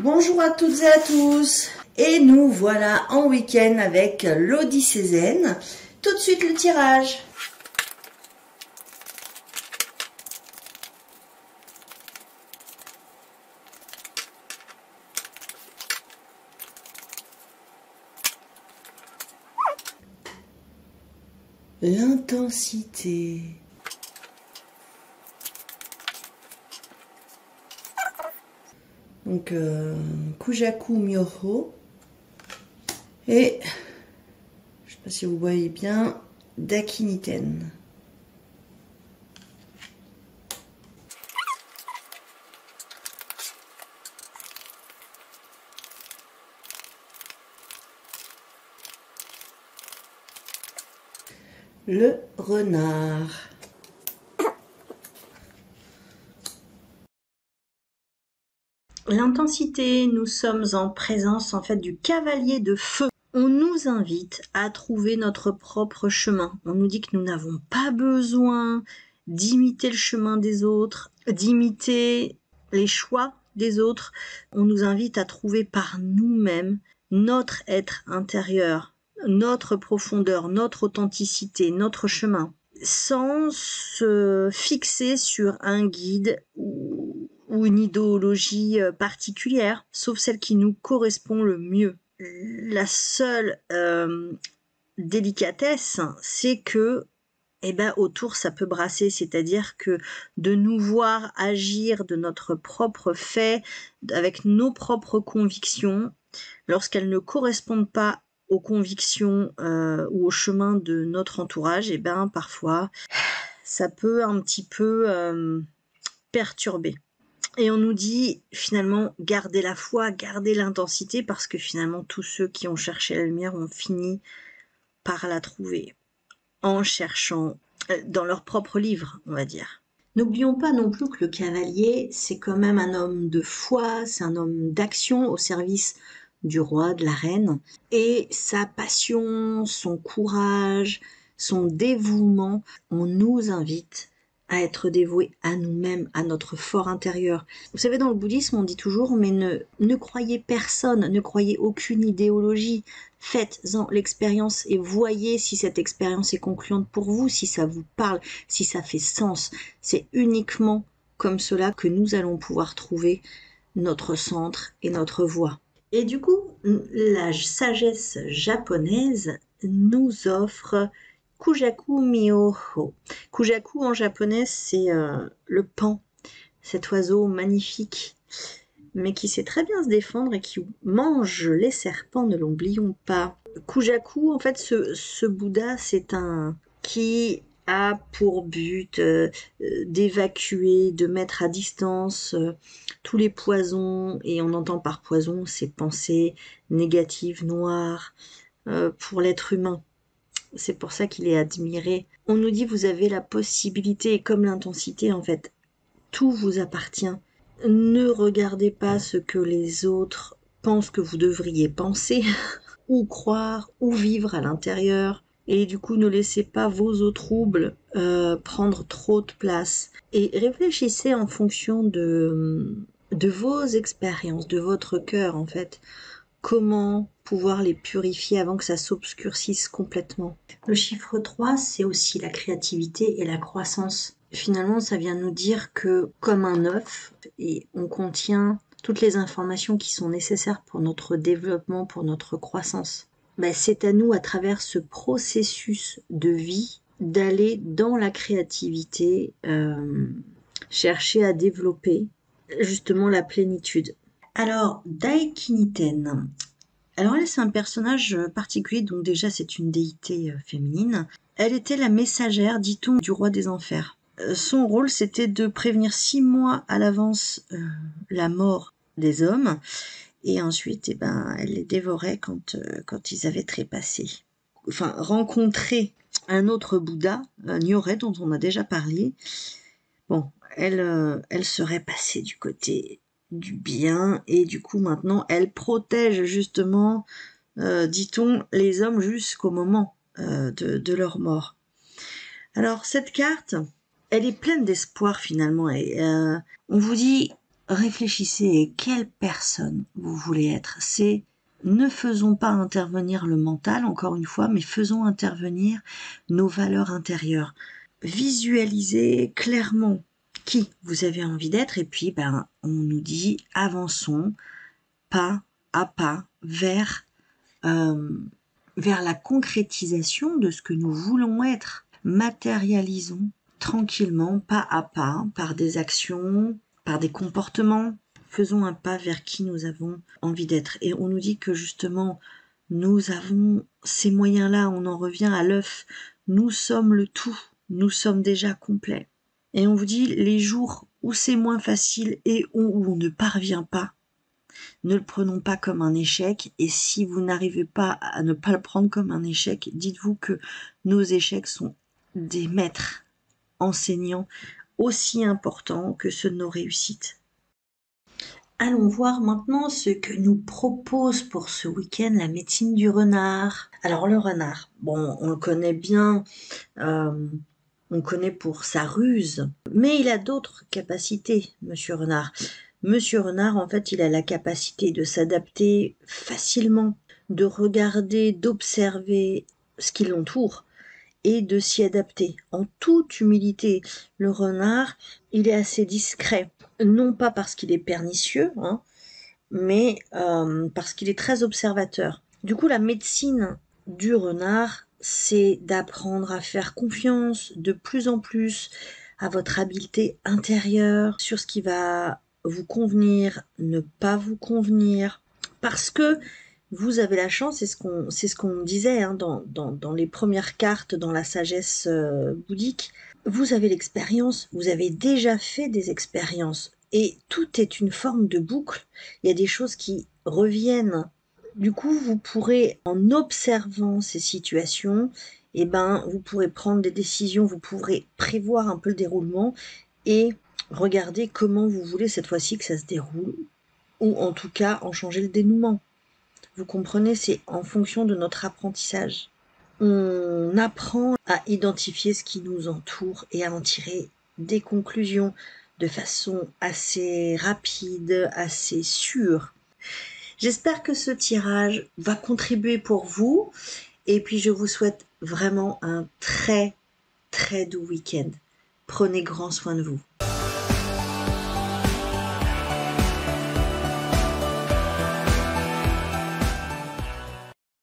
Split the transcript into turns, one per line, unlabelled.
Bonjour à toutes et à tous. Et nous voilà en week-end avec l'Odyssée Zen. Tout de suite le tirage. L'intensité. Donc, Kujaku Myoho. Et, je ne sais pas si vous voyez bien, Dakiniten. Le renard. L'intensité, nous sommes en présence en fait du cavalier de feu. On nous invite à trouver notre propre chemin. On nous dit que nous n'avons pas besoin d'imiter le chemin des autres, d'imiter les choix des autres. On nous invite à trouver par nous-mêmes notre être intérieur, notre profondeur, notre authenticité, notre chemin, sans se fixer sur un guide ou une idéologie particulière, sauf celle qui nous correspond le mieux. La seule délicatesse, c'est que autour ça peut brasser, c'est-à-dire que de nous voir agir de notre propre fait, avec nos propres convictions, lorsqu'elles ne correspondent pas aux convictions ou au chemin de notre entourage, parfois ça peut un petit peu perturber. Et on nous dit finalement gardez la foi, gardez l'intensité, parce que finalement tous ceux qui ont cherché la lumière ont fini par la trouver en cherchant dans leur propre livre, on va dire. N'oublions pas non plus que le cavalier, c'est quand même un homme de foi, c'est un homme d'action au service du roi, de la reine, et sa passion, son courage, son dévouement, on nous invite à être dévoués à nous-mêmes, à notre fort intérieur. Vous savez, dans le bouddhisme, on dit toujours, mais ne croyez personne, ne croyez aucune idéologie, faites-en l'expérience et voyez si cette expérience est concluante pour vous, si ça vous parle, si ça fait sens. C'est uniquement comme cela que nous allons pouvoir trouver notre centre et notre voie. Et du coup, la sagesse japonaise nous offre Kujaku Myoho. Kujaku en japonais, c'est le paon, cet oiseau magnifique, mais qui sait très bien se défendre et qui mange les serpents, ne l'oublions pas. Kujaku, en fait, ce Bouddha, c'est un qui a pour but d'évacuer, de mettre à distance tous les poisons, et on entend par poison ces pensées négatives, noires, pour l'être humain. C'est pour ça qu'il est admiré. On nous dit vous avez la possibilité, et comme l'intensité en fait, tout vous appartient. Ne regardez pas ce que les autres pensent que vous devriez penser, ou croire, ou vivre à l'intérieur. Et du coup, ne laissez pas vos eaux troubles prendre trop de place. Et réfléchissez en fonction de vos expériences, de votre cœur en fait. Comment pouvoir les purifier avant que ça s'obscurcisse complètement. Le chiffre 3, c'est aussi la créativité et la croissance. Finalement, ça vient nous dire que, comme un œuf, et on contient toutes les informations qui sont nécessaires pour notre développement, pour notre croissance. C'est à nous, à travers ce processus de vie, d'aller dans la créativité, chercher à développer justement la plénitude. Alors, Daikiniten. Alors elle, c'est un personnage particulier, donc déjà c'est une déité féminine. Elle était la messagère, dit-on, du roi des enfers. Son rôle, c'était de prévenir 6 mois à l'avance la mort des hommes, et ensuite, elle les dévorait quand ils avaient trépassé. Enfin, rencontrer un autre Bouddha, Nyorai, dont on a déjà parlé. Bon, elle serait passée du côté du bien, et du coup maintenant elle protège justement, dit-on, les hommes jusqu'au moment de leur mort. Alors cette carte, elle est pleine d'espoir finalement, et on vous dit réfléchissez quelle personne vous voulez être. Ne faisons pas intervenir le mental, encore une fois, mais faisons intervenir nos valeurs intérieures. Visualisez clairement qui vous avez envie d'être et puis on nous dit avançons pas à pas vers la concrétisation de ce que nous voulons être. Matérialisons tranquillement, pas à pas, par des actions, par des comportements. Faisons un pas vers qui nous avons envie d'être. Et on nous dit que justement, nous avons ces moyens-là, on en revient à l'œuf. Nous sommes le tout, nous sommes déjà complets. Et on vous dit, les jours où c'est moins facile et où on ne parvient pas, ne le prenons pas comme un échec. Et si vous n'arrivez pas à ne pas le prendre comme un échec, dites-vous que nos échecs sont des maîtres enseignants aussi importants que ceux de nos réussites. Allons voir maintenant ce que nous propose pour ce week-end la médecine du renard. Alors le renard, bon, on le connaît bien, on connaît pour sa ruse, mais il a d'autres capacités, Monsieur Renard. Monsieur Renard, en fait, il a la capacité de s'adapter facilement, de regarder, d'observer ce qui l'entoure et de s'y adapter. En toute humilité, le renard, il est assez discret. Non pas parce qu'il est pernicieux, mais parce qu'il est très observateur. Du coup, la médecine du renard, c'est d'apprendre à faire confiance de plus en plus à votre habileté intérieure, sur ce qui va vous convenir, ne pas vous convenir, parce que vous avez la chance, c'est ce qu'on disait dans les premières cartes, dans la sagesse bouddhique, vous avez l'expérience, vous avez déjà fait des expériences, et tout est une forme de boucle, il y a des choses qui reviennent. Du coup, vous pourrez, en observant ces situations, vous pourrez prendre des décisions, vous pourrez prévoir un peu le déroulement, et regarder comment vous voulez cette fois-ci que ça se déroule, ou en tout cas en changer le dénouement. Vous comprenez, c'est en fonction de notre apprentissage. On apprend à identifier ce qui nous entoure et à en tirer des conclusions de façon assez rapide, assez sûre. J'espère que ce tirage va contribuer pour vous et puis je vous souhaite vraiment un très très doux week-end. Prenez grand soin de vous.